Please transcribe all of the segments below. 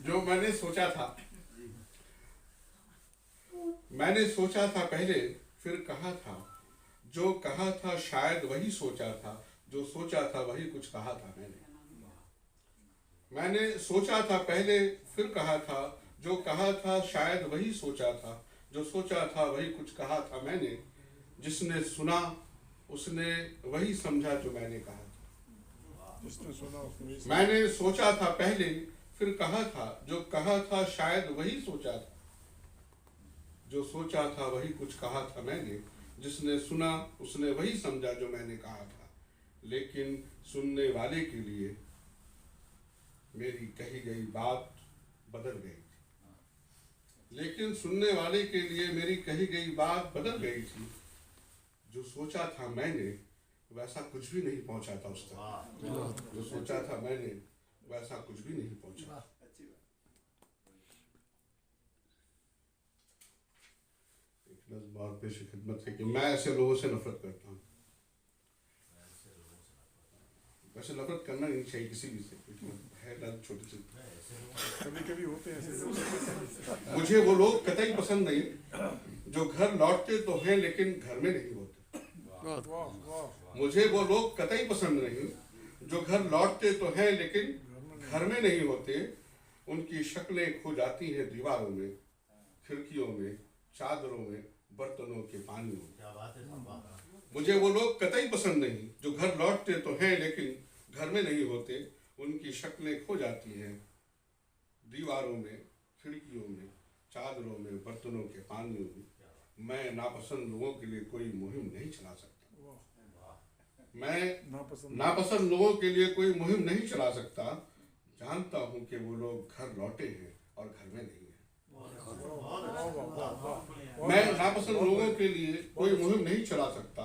जो मैंने सोचा था पहले, फिर कहा था, जो कहा था शायद वही सोचा था, जो सोचा था वही कुछ कहा था मैंने सोचा था पहले, फिर कहा था, जो कहा था शायद वही सोचा था, जो सोचा था वही कुछ कहा था मैंने। जिसने सुना उसने वही समझा जो मैंने कहा था। मैंने सोचा था पहले, फिर कहा था, जो कहा था शायद वही सोचा था, जो सोचा था वही कुछ कहा था मैंने। जिसने सुना उसने वही समझा जो मैंने कहा था। लेकिन सुनने वाले के लिए मेरी कही गई बात बदल गई थी। लेकिन सुनने वाले के लिए मेरी कही गई बात बदल गई थी। जो सोचा था मैंने वैसा कुछ भी नहीं पहुंचा था उस तक। जो सोचा था मैंने वैसा कुछ भी नहीं पहुंचा। बहुत पेश खिदमत है कि मैं ऐसे लोगों से नफरत करता हूँ। वैसे नफरत करना नहीं चाहिए किसी भी से, है छोटे से कभी होते हैं ऐसे। मुझे वो लोग कतई पसंद नहीं जो घर लौटते तो हैं लेकिन घर में नहीं होते। मुझे वो लोग कतई पसंद नहीं जो घर लौटते तो हैं लेकिन घर में नहीं होते। उनकी शक्लें खो जाती हैं दीवारों में, खिड़कियों में, चादरों में, बर्तनों के पानियों में। मुझे वो लोग कतई पसंद नहीं जो घर लौटते तो हैं लेकिन घर में नहीं होते। उनकी शक्लें खो जाती हैं दीवारों में, खिड़कियों में, चादरों में, बर्तनों के पानियों में। मैं नापसंद लोगों के लिए कोई मुहिम नहीं चला सकता। मैं नापसंद लोगों के लिए कोई मुहिम नहीं चला सकता। जानता हूं कि वो लोग घर लौटे हैं और घर में नहीं है। मैं नापसंद लोगों के लिए कोई मुहिम नहीं चला सकता।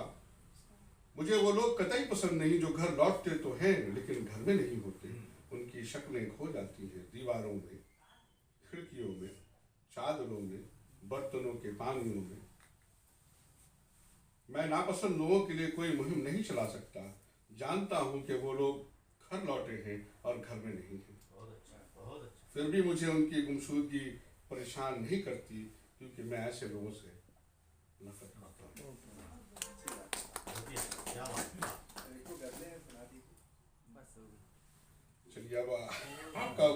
मुझे वो लोग कतई पसंद नहीं जो घर लौटते तो हैं लेकिन घर में नहीं होते। उनकी शक्लें खो जाती हैं दीवारों में, खिड़कियों में, चादरों में, बर्तनों के पानियों में। मैं नापसंद लोगों के लिए कोई मुहिम नहीं चला सकता। जानता हूं कि वो लोग घर लौटे हैं और घर में नहीं हैं। फिर भी मुझे उनकी गुमशुदगी परेशान नहीं करती क्योंकि मैं ऐसे लोगों से नफरत करता हूँ। चलिए अब आपका